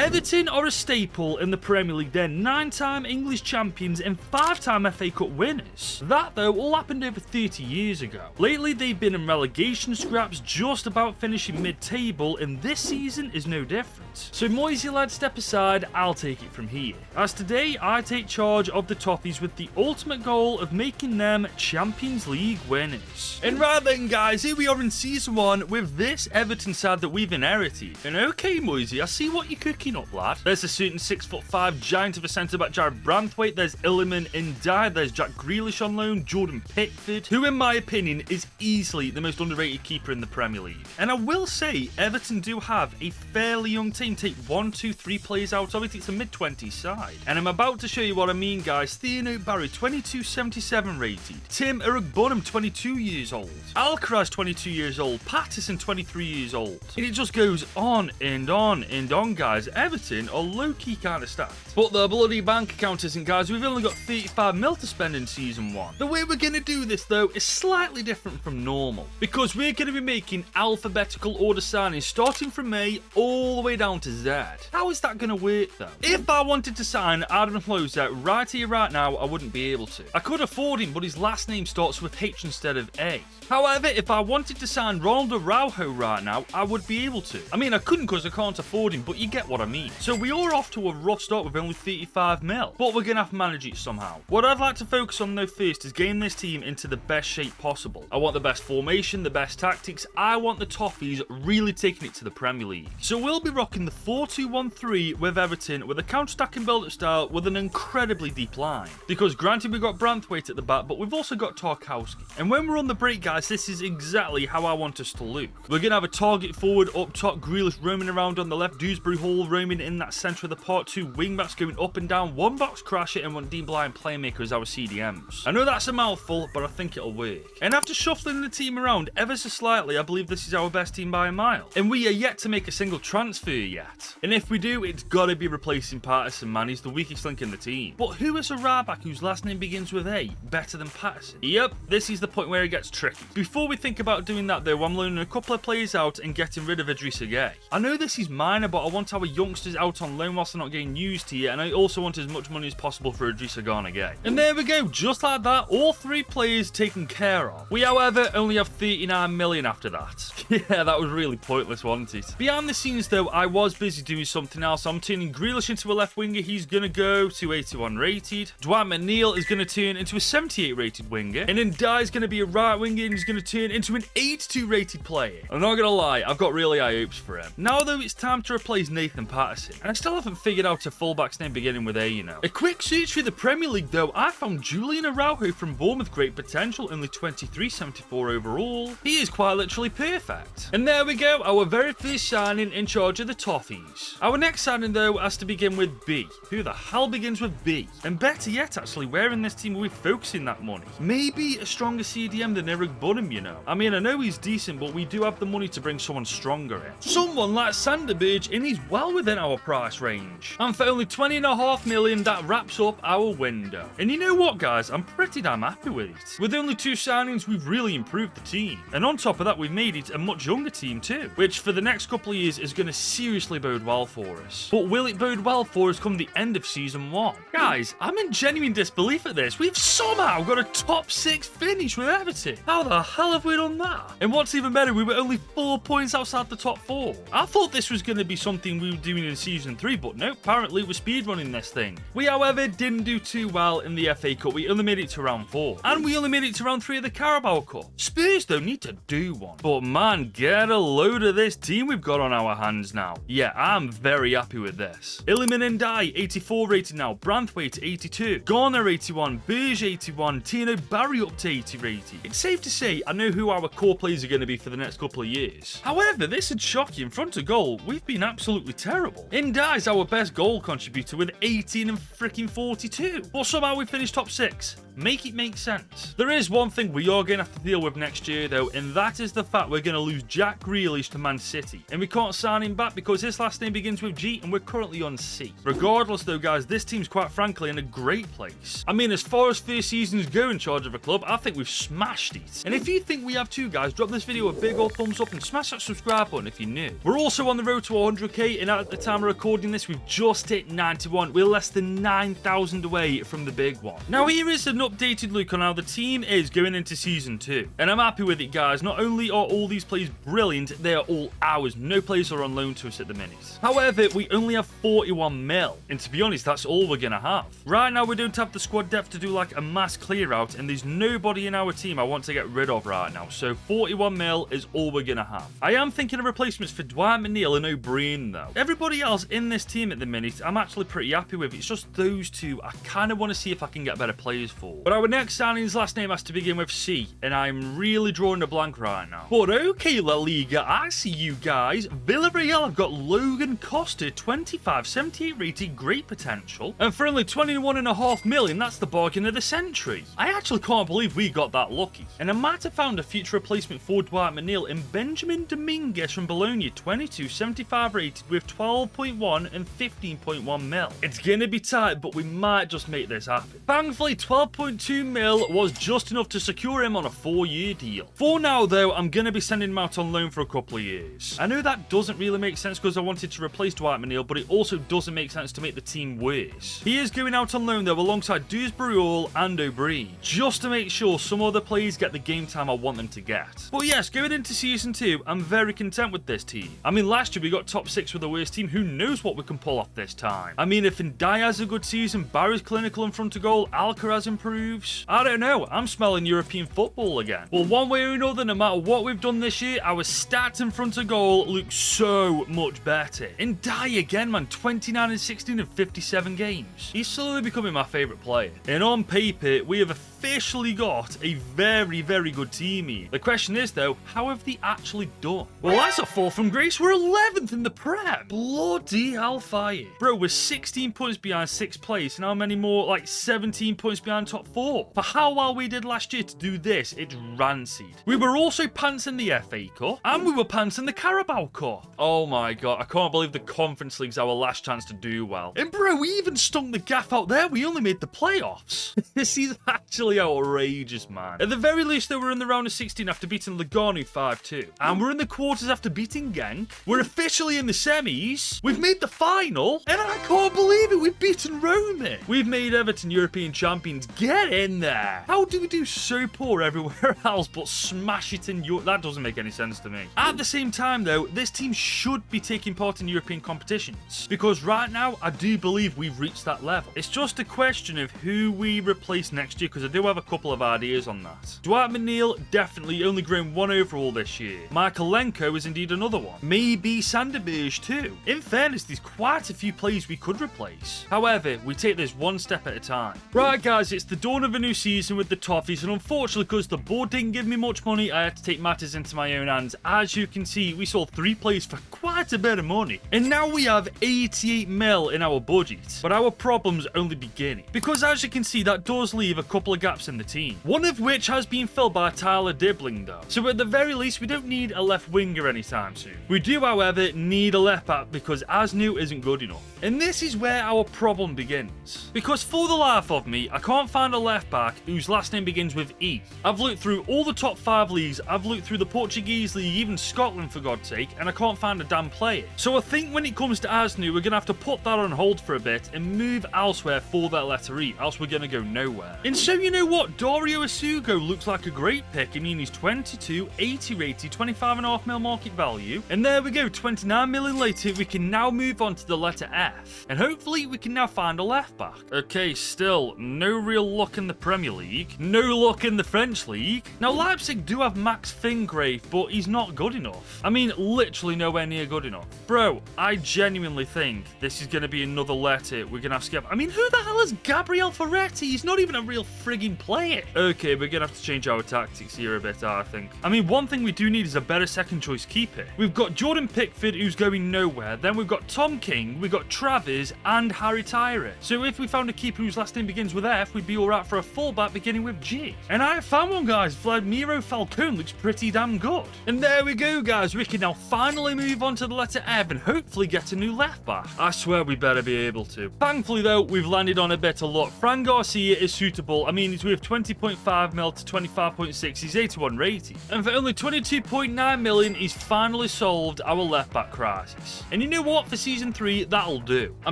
Everton are a staple in the Premier League. They're 9-time English champions and 5-time FA Cup winners. That, though, all happened over 30 years ago. Lately, they've been in relegation scraps, just about finishing mid-table, and this season is no different. So Moisey lad, step aside, I'll take it from here. As today, I take charge of the Toffees with the ultimate goal of making them Champions League winners. And right then, guys, here we are in Season 1 with this Everton side that we've inherited. And okay, Moisey, I see what you're cooking up, lad. There's a certain 6'5" giant of a centre-back, Jared Branthwaite. There's Illiman Ndiaye. There's Jack Grealish on loan. Jordan Pickford, who in my opinion is easily the most underrated keeper in the Premier League. And I will say, Everton do have a fairly young team. Take 1, 2, 3 players out of it. It's a mid-20s side. And I'm about to show you what I mean, guys. Theo Barry, 2277 rated. Tim Iroegbunam, 22 years old. Alcaraz, 22 years old. Patterson, 23 years old. And it just goes on and on and on, guys. Everton are low-key kind of stacked. But the bloody bank account isn't, guys. We've only got 35 mil to spend in Season 1. The way we're going to do this, though, is slightly different from normal. Because we're going to be making alphabetical order signings starting from A all the way down to Z. How is that going to work, though? If I wanted to sign Adam Closer right here, right now, I wouldn't be able to. I could afford him, but his last name starts with H instead of A. However, if I wanted to sign Ronald Araujo right now, I would be able to. I mean, I couldn't because I can't afford him, but you get what I mean. So we are off to a rough start with only 35 mil, but we're going to have to manage it somehow. What I'd like to focus on, though, first is getting this team into the best shape possible. I want the best formation, the best tactics. I want the Toffees really taking it to the Premier League. So we'll be rocking the 4-2-1-3 with Everton with a counter-attacking build-up style with an incredibly deep line. Because granted, we've got Branthwaite at the back, but we've also got Tarkowski. And when we're on the break, guys, this is exactly how I want us to look. We're going to have a target forward up top, Grealish roaming around on the left, Dewsbury Hall roaming in that centre of the park, 2 wing-backs going up and down, 1 box crasher, and 1 Dean Blind playmaker as our CDMs. I know that's a mouthful, but I think it'll work. And after shuffling the team around ever so slightly, I believe this is our best team by a mile. And we are yet to make a single transfer yet. And if we do, it's got to be replacing Patterson, man. He's the weakest link in the team. But who is a right back whose last name begins with A better than Patterson? Yep, this is the point where it gets tricky. Before we think about doing that, though, I'm loaning a couple of players out and getting rid of Idrissa Gueye. I know this is minor, but I want our youngsters out on loan whilst they're not getting used here, and I also want as much money as possible for Idrissa Gueye. And there we go, just like that, all 3 players taken care of. We, however, only have 39 million after that. Yeah, that was really pointless, wasn't it? Behind the scenes, though, I was busy doing something else. I'm turning Grealish into a left winger. He's going to go to 81 rated. Dwight McNeil is going to turn into a 78 rated winger. And then Ndiaye is going to be a right winger and he's going to turn into an 82 rated player. I'm not going to lie, I've got really high hopes for him. Now, though, it's time to replace Nathan Patterson. And I still haven't figured out a fullback's name beginning with A, you know. A quick search through the Premier League, though, I found Julian Araujo from Bournemouth. Great potential, only 23.74 overall. He is quite literally perfect. And there we go, our very first signing in charge of the Toffees. Our next signing, though, has to begin with B. Who the hell begins with B? And better yet, actually, where in this team are we focusing that money? Maybe a stronger CDM than Iroegbunam, you know. I mean, I know he's decent, but we do have the money to bring someone stronger in. Someone like Sanderberg, and he's well within our price range. And for only 20.5 million, that wraps up our window. And you know what, guys? I'm pretty damn happy with it. With only 2 signings, we've really improved the team. And on top of that, we've made it a much younger team too, which for the next couple of years is going to seriously bode well for us. But will it bode well for us come the end of Season 1? Guys, I'm in genuine disbelief at this. We've somehow got a top 6 finish with Everton. How the hell have we done that? And what's even better, we were only 4 points outside the top 4. I thought this was going to be something we were doing in Season 3, but no, apparently we're speedrunning this thing. We, however, didn't do too well in the FA Cup. We only made it to round 4. And we only made it to round 3 of the Carabao Cup. Spurs, though, need to do one. But man, get a load of this team we've got on our hands now. Yeah, I'm very happy with this. Illiman Ndiaye, 84 rated now. Branthwaite, 82. Garner, 81. Berge, 81. Tino Barry up to 80 rated. It's safe to say I know who our core players are going to be for the next couple of years. However, this would shock you. In front of goal, we've been absolutely terrible. Ndiaye's our best goal contributor with 18 and freaking 42. But somehow we finished top 6. Make it make sense. There is one thing we are going to have to deal with next year though, and that is the fact we're going to lose Jack Grealish to Man City. And we can't sign him back because his last name begins with G and we're currently on C. Regardless though guys, this team's quite frankly in a great place. I mean, as far as first seasons go in charge of a club, I think we've smashed it. And if you think we have too guys, drop this video a big old thumbs up and smash that subscribe button if you're new. We're also on the road to 100k, and at the time of recording this we've just hit 91. We're less than 9,000 away from the big one. Now here is an updated look on how the team is going into season 2. And I'm happy with it guys. Not only are all these players brilliant, they are all ours. No players are on loan to us at the minute. However, we only have 41 mil. And to be honest, that's all we're going to have. Right now we don't have the squad depth to do like a mass clear out, and there's nobody in our team I want to get rid of right now. So 41 mil is all we're going to have. I am thinking of replacements for Dwight McNeil and O'Brien though. Everybody else in this team at the minute, I'm actually pretty happy with. It's just those two I kind of want to see if I can get better players for. But our next signing's last name has to begin with C, and I'm really drawing a blank right now. But okay, La Liga, I see you guys. Villarreal have got Logan Costa, 25, 78 rated, great potential. And for only 21.5 million, that's the bargain of the century. I actually can't believe we got that lucky. And I might have found a future replacement for Dwight McNeil in Benjamin Dominguez from Bologna, 22, 75 rated with 12.1 and 15.1 mil. It's gonna be tight, but we might just make this happen. Thankfully, 12.2 mil was just enough to secure him on a 4-year deal. For now though, I'm gonna be sending him out on loan for a couple of years. I know that doesn't really make sense because I wanted to replace Dwight McNeil, but it also doesn't make sense to make the team worse. He is going out on loan though alongside Dewsbury and O'Brien, just to make sure some other players get the game time I want them to get. But yes, going into season 2, I'm very content with this team. I mean, last year we got top 6 with the worst team. Who knows what we can pull off this time? I mean, if Ndai has a good season, Barry's clinical in front of goal, Alcaraz improves, I don't know, I'm smelling European football again. Well, one way or another, no matter what we've done this year, our stats in front of goal look so much better. Ndai again, man, 29 and 16 in 57 games. He's slowly becoming my favourite player. And on paper, we have officially got a very, very good team here. The question is though, how have they actually done? Well, that's a fall from grace. We're 11th in the Prem. Bloody hellfire. Bro, we're 16 points behind 6th place, and how many more? Like 17 points behind top 4. For how well we did last year to do this, it's rancid. We were also pants in the FA Cup, and we were pants in the Carabao Cup. Oh my god, I can't believe the Conference League's our last chance to do well. And bro, we even stunk the gaff out there. We only made the playoffs. This is actually outrageous, man. At the very least though, we're in the round of 16 after beating Lugano 5-2. And we're in the quarters after beating Genk. We're officially in the semis. We've made the final. And I can't believe it. We've beaten Roma. We've made Everton European champions. Get in there. How do we do so poor everywhere else but smash it in Europe? That doesn't make any sense to me. At the same time though, this team should be taking part in European competitions. Because right now, I do believe we've reached that level. It's just a question of who we replace next year, because I do have a couple of ideas on that. Dwight McNeil, definitely only grown 1 overall this year. Michaelenko is indeed another one. Maybe Sanderberg too. In fairness, there's quite a few players we could replace. However, we take this one step at a time. Right guys, it's the dawn of a new season with the Toffees, and unfortunately because the board didn't give me much money, I had to take matters into my own hands. As you can see, we sold 3 players for quite a bit of money. And now we have 88 mil in our budget. But our problem's only beginning. Because as you can see, that does leave a couple of gaps in the team. One of which has been filled by Tyler Dibbling though. So at the very least, we don't need a left winger anytime soon. We do, however, need a left back because Asnu isn't good enough. And this is where our problem begins. Because for the life of me, I can't find a left back whose last name begins with E. I've looked through all the top 5 leagues, I've looked through the Portuguese league, even Scotland for God's sake, and I can't find a damn player. So I think when it comes to Asnu, we're going to have to put that on hold for a bit and move elsewhere for that letter E, else we're going to go nowhere. And so you know what, Dario Asugo looks like a great pick. I mean, he's 22, 80 rated, 25.5 mil market value. And there we go, 29 million later, we can now move on to the letter F. And hopefully we can now find a left back. Okay, still, no real luck in the Premier League. No luck in the French League. Now, Leipzig do have Max Fingrave, but he's not good enough. I mean, literally nowhere near good enough. Bro, I genuinely think this is going to be another letter we're going to have to skip. I mean, who the hell is Gabriel Ferretti? He's not even a real friggin' frigging play it. Okay, we're going to have to change our tactics here a bit, I think. I mean, one thing we do need is a better second choice keeper. We've got Jordan Pickford, who's going nowhere. Then we've got Tom King, we've got Travers, and Harry Tyra. So if we found a keeper whose last name begins with F, we'd be alright for a fullback beginning with G. And I found one, guys. Vladimiro Falcone looks pretty damn good. And there we go, guys. We can now finally move on to the letter F and hopefully get a new left back. I swear we better be able to. Thankfully, though, we've landed on a better lot. Fran Garcia is suitable. I mean, he's worth 20.5 mil to 25.6. He's 81 rated. And for only 22.9 million, he's finally solved our left back crisis. And you know what? For season 3, that'll do. I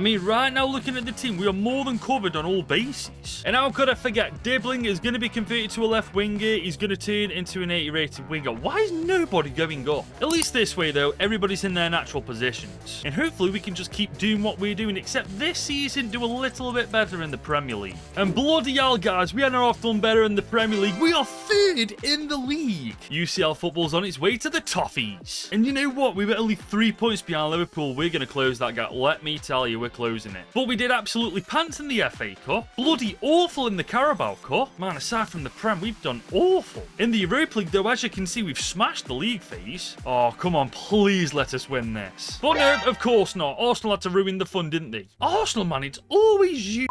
mean, right now, looking at the team, we are more than covered on all bases. And how could I forget? Dibbling is going to be converted to a left winger. He's going to turn into an 80 rated winger. Why is nobody going up? At least this way, though, everybody's in their natural positions. And hopefully we can just keep doing what we're doing, except this season do a little bit better in the Premier League. And bloody hell, guys, we are now off done better in the Premier League. We are 3rd in the league. UCL football's on its way to the toffees. And you know what? We were only 3 points behind Liverpool. We're going to close that gap. Let me tell you, we're closing it. But we did absolutely pants in the FA Cup. Bloody awful in the Carabao Cup. Man, aside from the Prem, we've done awful. In the Europa League, though, as you can see, we've smashed the league phase. Oh, come on, please let us win this. But no, of course not. Arsenal had to ruin the fun, didn't they? Arsenal, man, it's always you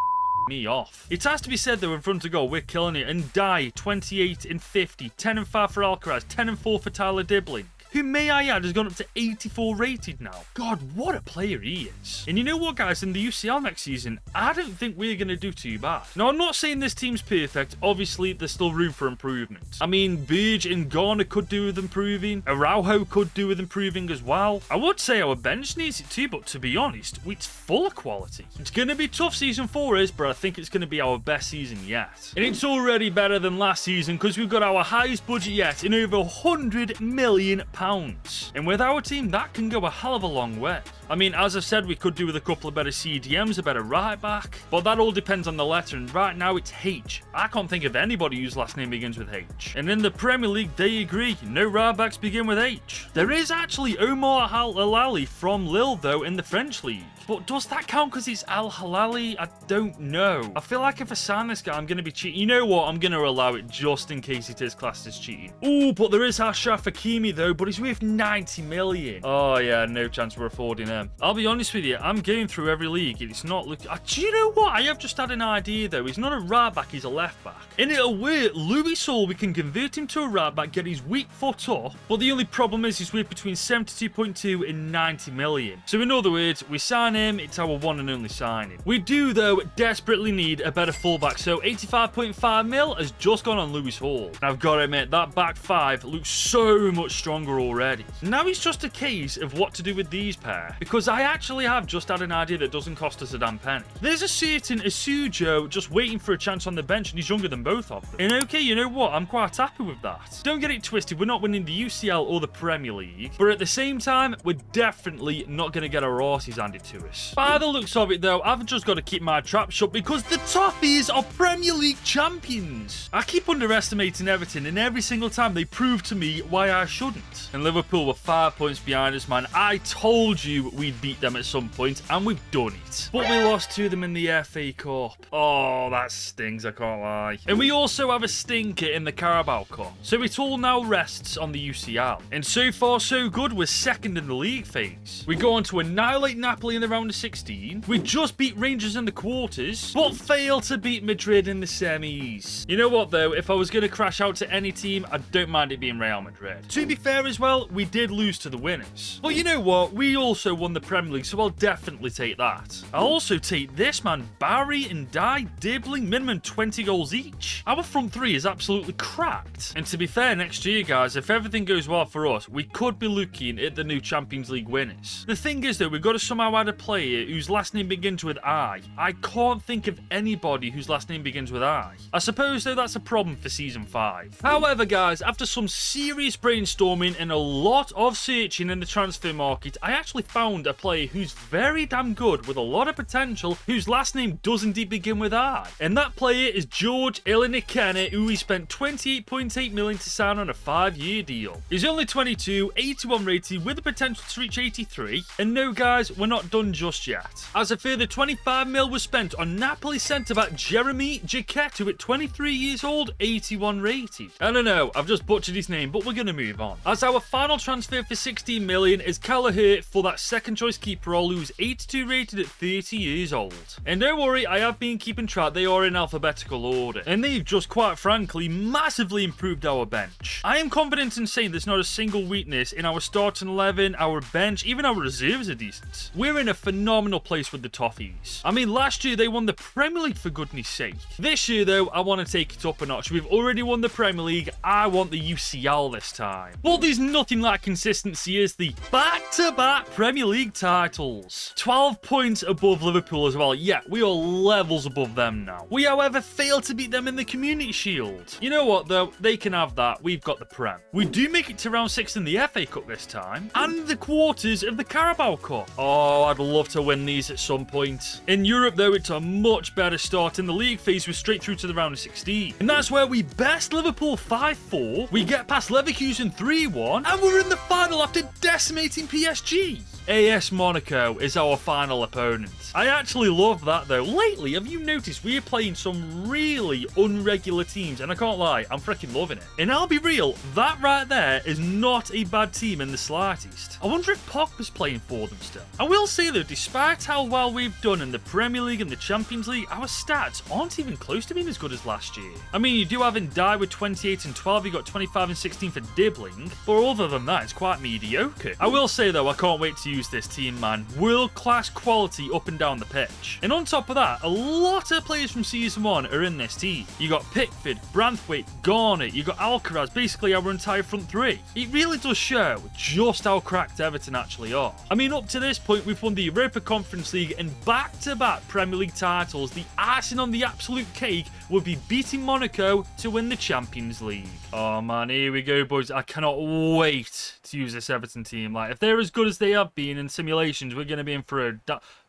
me off. It has to be said, though, in front of goal, we're killing it. And Die, 28 and 50, 10 and 5 for Alcaraz, 10 and 4 for Tyler Dibbling, who, may I add, has gone up to 84 rated now. God, what a player he is. And you know what, guys? In the UCL next season, I don't think we're going to do too bad. Now, I'm not saying this team's perfect. Obviously, there's still room for improvement. I mean, Burge and Garner could do with improving. Araujo could do with improving as well. I would say our bench needs it too, but to be honest, it's full of quality. It's going to be tough season 4 is, but I think it's going to be our best season yet. And it's already better than last season because we've got our highest budget yet in over £100 million. And with our team, that can go a hell of a long way. I mean, as I said, we could do with a couple of better CDMs, a better right back, but that all depends on the letter, and right now it's H. I can't think of anybody whose last name begins with H. And in the Premier League, they agree, no right backs begin with H. There is actually Omar Al-Hilali from Lille, though, in the French league. But does that count because it's Al-Hilali? I don't know. I feel like if I sign this guy, I'm going to be cheating. You know what? I'm going to allow it just in case it is classed as cheating. Ooh, but there is Ashraf Hakimi, though, but he's worth 90 million. Oh, yeah, no chance we're affording him. I'll be honest with you, I'm going through every league, and it's not looking... Do you know what? I have just had an idea, though. He's not a right back, he's a left back. And it'll work. Louis Saul, we can convert him to a right back, get his weak foot up, but the only problem is he's worth between 72.2 and 90 million. So in other words, we sign him, it's our one and only signing. We do, though, desperately need a better fullback, so 85.5 mil has just gone on Louis Hall. And I've got to admit, that back five looks so much stronger already. Now it's just a case of what to do with these pair, because I actually have just had an idea that doesn't cost us a damn penny. There's a certain Asujo just waiting for a chance on the bench, and he's younger than both of them. And okay, you know what? I'm quite happy with that. Don't get it twisted, we're not winning the UCL or the Premier League, but at the same time, we're definitely not going to get our arses handed to us. By the looks of it, though, I've just got to keep my trap shut because the Toffees are Premier League champions. I keep underestimating Everton, and every single time they prove to me why I shouldn't. And Liverpool were 5 points behind us, man. I told you we'd beat them at some point, and we've done it. But we lost to them in the FA Cup. Oh, that stings, I can't lie. And we also have a stinker in the Carabao Cup. So it all now rests on the UCL. And so far, so good. We're second in the league phase. We go on to annihilate Napoli in the round of 16. We just beat Rangers in the quarters, but fail to beat Madrid in the semis. You know what, though? If I was going to crash out to any team, I don't mind it being Real Madrid. To be fair as well, we did lose to the winners. But you know what? We also won the Premier League, so I'll definitely take that. I'll also take this, man. Barry and Dye, Dibbling, minimum 20 goals each. Our front three is absolutely cracked. And to be fair, next year, guys, if everything goes well for us, we could be looking at the new Champions League winners. The thing is, though, we've got to somehow add a player whose last name begins with I. I can't think of anybody whose last name begins with I. I suppose, though, that's a problem for Season 5. However, guys, after some serious brainstorming in a lot of searching in the transfer market, I actually found a player who's very damn good with a lot of potential, whose last name does indeed begin with I. And that player is George Ilinikene, who we spent 28.8 million to sign on a 5-year deal. He's only 22, 81 rated with the potential to reach 83. And no guys, we're not done just yet, as a further 25 mil was spent on Napoli centre-back Jeremy Giacchetto at 23 years old, 81 rated. I don't know, I've just butchered his name, but we're going to move on. As our final transfer for 16 million is Callagher for that second choice keeper role, who's 82 rated at 30 years old. And don't worry, I have been keeping track, they are in alphabetical order. And they've just quite frankly massively improved our bench. I am confident in saying there's not a single weakness in our starting 11, our bench, even our reserves are decent. We're in a phenomenal place with the Toffees. I mean, last year they won the Premier League for goodness sake. This year though, I want to take it up a notch. We've already won the Premier League, I want the UCL this time. But there's nothing like consistency as the back-to-back Premier League titles. 12 points above Liverpool as well. Yeah, we are levels above them now. We, however, failed to beat them in the Community Shield. You know what, though? They can have that. We've got the Prem. We do make it to round 6 in the FA Cup this time, and the quarters of the Carabao Cup. Oh, I'd love to win these at some point. In Europe, though, it's a much better start. In the league phase, we're straight through to the round of 16. And that's where we best Liverpool 5-4. We get past Leverkusen 3-1, and we're in the final after decimating PSG. AS Monaco is our final opponent. I actually love that though. Lately, have you noticed we are playing some really unregular teams, and I can't lie, I'm freaking loving it. And I'll be real, that right there is not a bad team in the slightest. I wonder if Pogba's playing for them still. I will say though, despite how well we've done in the Premier League and the Champions League, our stats aren't even close to being as good as last year. I mean, you do have Ndai with 28 and 12, you got 25 and 16 for Dibbling, but other than that, it's quite mediocre. I will say though, I can't wait to use this team, man. World-class quality up and down the pitch. And on top of that, a lot of players from Season 1 are in this team. You got Pickford, Branthwaite, Garner, you got Alcaraz, basically our entire front three. It really does show just how cracked Everton actually are. I mean, up to this point, we've won the Europa Conference League and back-to-back Premier League titles. The icing on the absolute cake would be beating Monaco to win the Champions League. Oh man, here we go, boys. I cannot wait to use this Everton team. Like, if they're as good as they have been in simulations, we're going to be in for a...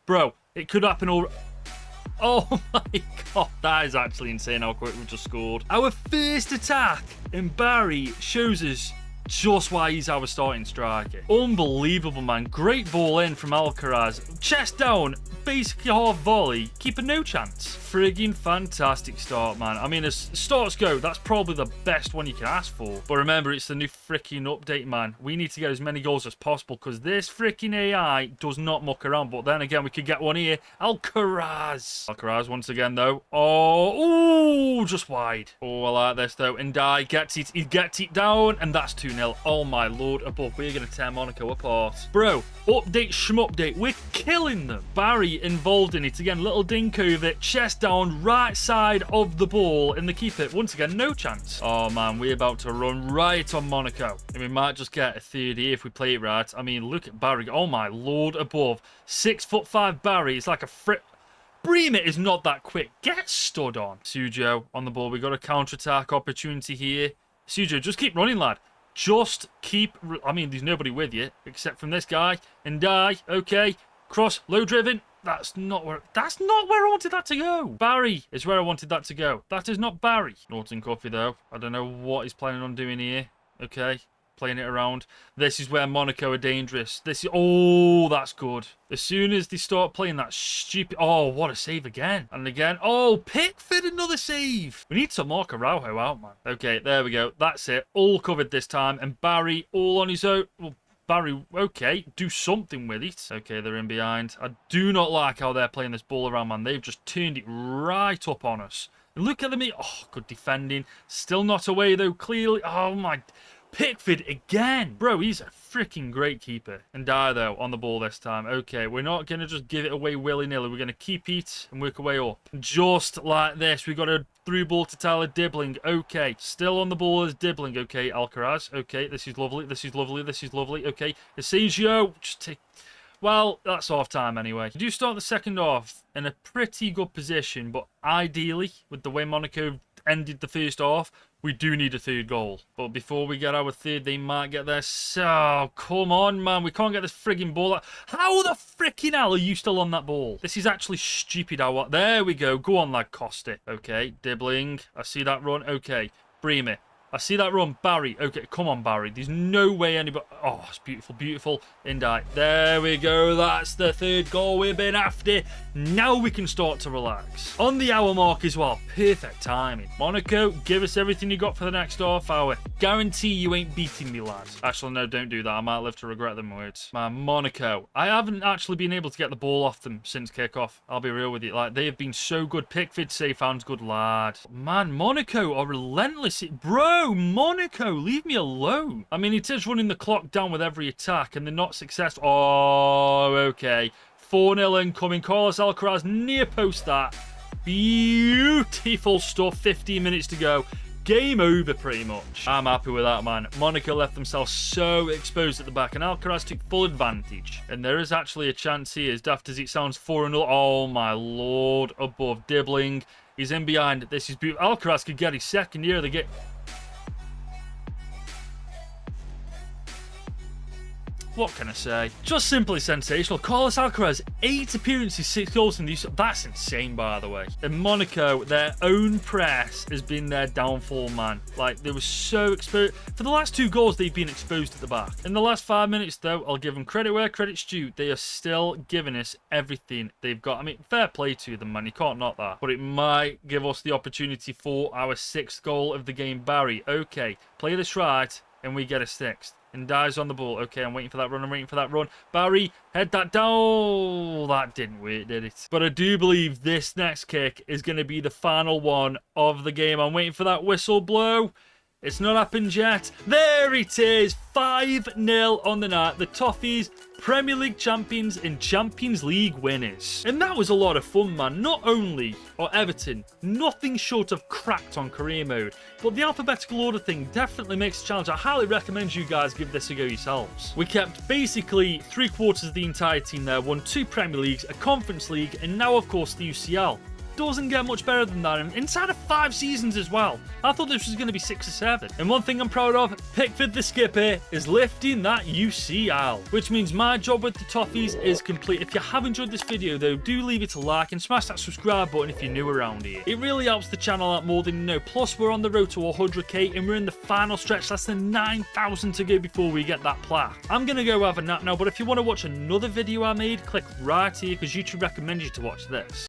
Bro, it could happen all... Oh my god, that is actually insane how quick we've just scored. Our first attack, and Barry shows us just why he's our starting striker. Unbelievable, man. Great ball in from Alcaraz. Chest down, basically half volley. Keeper no chance. Friggin' fantastic start, man. I mean, as starts go, that's probably the best one you can ask for. But remember, it's the new freaking update, man. We need to get as many goals as possible because this freaking AI does not muck around. But then again, we could get one here. Alcaraz. Alcaraz once again, though. Oh, ooh, just wide. Oh, I like this, though. Ndai gets it. He gets it down, and that's 2-0. Oh my lord above, we're going to tear Monaco apart. Bro, update shmupdate, we're killing them. Barry involved in it again, little Dinkovic, chest down, right side of the ball, and the keeper, once again, no chance. Oh man, we're about to run right on Monaco. And we might just get a third here if we play it right. I mean, look at Barry, oh my lord above. 6'5" Barry, it's like a frick. Bremer is not that quick, get stood on. Sujo on the ball, we got a counter-attack opportunity here. Sujo, just keep running, lad. Just keep... I mean, there's nobody with you except from this guy. And die. Okay. Cross. Low driven. That's not where I wanted that to go. Barry is where I wanted that to go. That is not Barry. Norton Coffee, though. I don't know what he's planning on doing here. Okay. Playing it around. This is where Monaco are dangerous. This is... Oh, that's good. As soon as they start playing that stupid... Oh, what a save again. And again. Oh, Pickford, another save. We need to mark Araujo out, man. Okay, there we go. That's it. All covered this time. And Barry all on his own. Well, Barry, okay, do something with it. Okay, they're in behind. I do not like how they're playing this ball around, man. They've just turned it right up on us. And look at them. Oh, good defending. Still not away, though, clearly. Oh, my... Pickford again. Bro, he's a freaking great keeper. And die, though, on the ball this time. Okay, we're not going to just give it away willy-nilly. We're going to keep it and work our way up. Just like this. We got a through ball to Tyler Dibbling. Okay, still on the ball as Dibbling. Okay, Alcaraz. Okay, this is lovely. This is lovely. This is lovely. Okay, Asensio. Just take... Well, that's half time anyway. We do start the second half in a pretty good position, but ideally, with the way Monaco ended the first half. We do need a third goal. But before we get our third, they might get there. So, come on, man. We can't get this frigging ball out. How the fricking hell are you still on that ball? This is actually stupid. There we go. Go on, lad, Costa. Okay, dribbling. I see that run. Okay, Bremer. I see that run. Barry. Okay, come on, Barry. There's no way anybody... Oh, it's beautiful, beautiful. Indite. There we go. That's the third goal we've been after. Now we can start to relax. On the hour mark as well. Perfect timing. Monaco, give us everything you got for the next half hour. Guarantee you ain't beating me, lads. Actually, no, don't do that. I might live to regret them words. Man, Monaco. I haven't actually been able to get the ball off them since kickoff. I'll be real with you. Like, they have been so good. Pickford, Seyfound's good lad. Man, Monaco are relentless. Bro, Monaco, leave me alone. I mean, it is running the clock down with every attack, and they're not successful. Oh, okay. 4-0 incoming. Carlos Alcaraz near post that. Beautiful stuff. 15 minutes to go. Game over, pretty much. I'm happy with that, man. Monaco left themselves so exposed at the back, and Alcaraz took full advantage. And there is actually a chance here, as daft as it sounds, 4-0. Oh, my lord. Above, dribbling. He's in behind. This is beautiful. Alcaraz could get his second year of the game. What can I say? Just simply sensational. Carlos Alcaraz, 8 appearances, 6 goals in these. That's insane, by the way. In Monaco, their own press has been their downfall, man. Like, they were so exposed. For the last 2 goals, they've been exposed at the back. In the last 5 minutes, though, I'll give them credit where credit's due. They are still giving us everything they've got. I mean, fair play to them, man. You can't knock that. But it might give us the opportunity for our 6th goal of the game. Barry, okay, play this right, and we get a 6th. And dies on the ball. Okay, I'm waiting for that run. I'm waiting for that run. Barry, head that down. Oh, that didn't work, did it? But I do believe this next kick is going to be the final one of the game. I'm waiting for that whistle blow. It's not happened yet. There it is. 5-0 on the night. The Toffees, Premier League champions and Champions League winners. And that was a lot of fun, man. Not only are Everton nothing short of cracked on career mode, but the alphabetical order thing definitely makes a challenge. I highly recommend you guys give this a go yourselves. We kept basically 3/4 of the entire team there, won 2 Premier Leagues, a Conference League, and now, of course, the UCL. Doesn't get much better than that, and inside of 5 seasons as well. I thought this was going to be 6 or 7. And one thing I'm proud of, Pickford the skipper is lifting that UCL, which means my job with the Toffees is complete. If you have enjoyed this video though, do leave it a like and smash that subscribe button if you're new around here. It really helps the channel out more than you know. Plus, we're on the road to 100k and we're in the final stretch, less than 9,000 to go before we get that plaque. I'm going to go have a nap now, but if you want to watch another video I made, click right here because YouTube recommends you to watch this.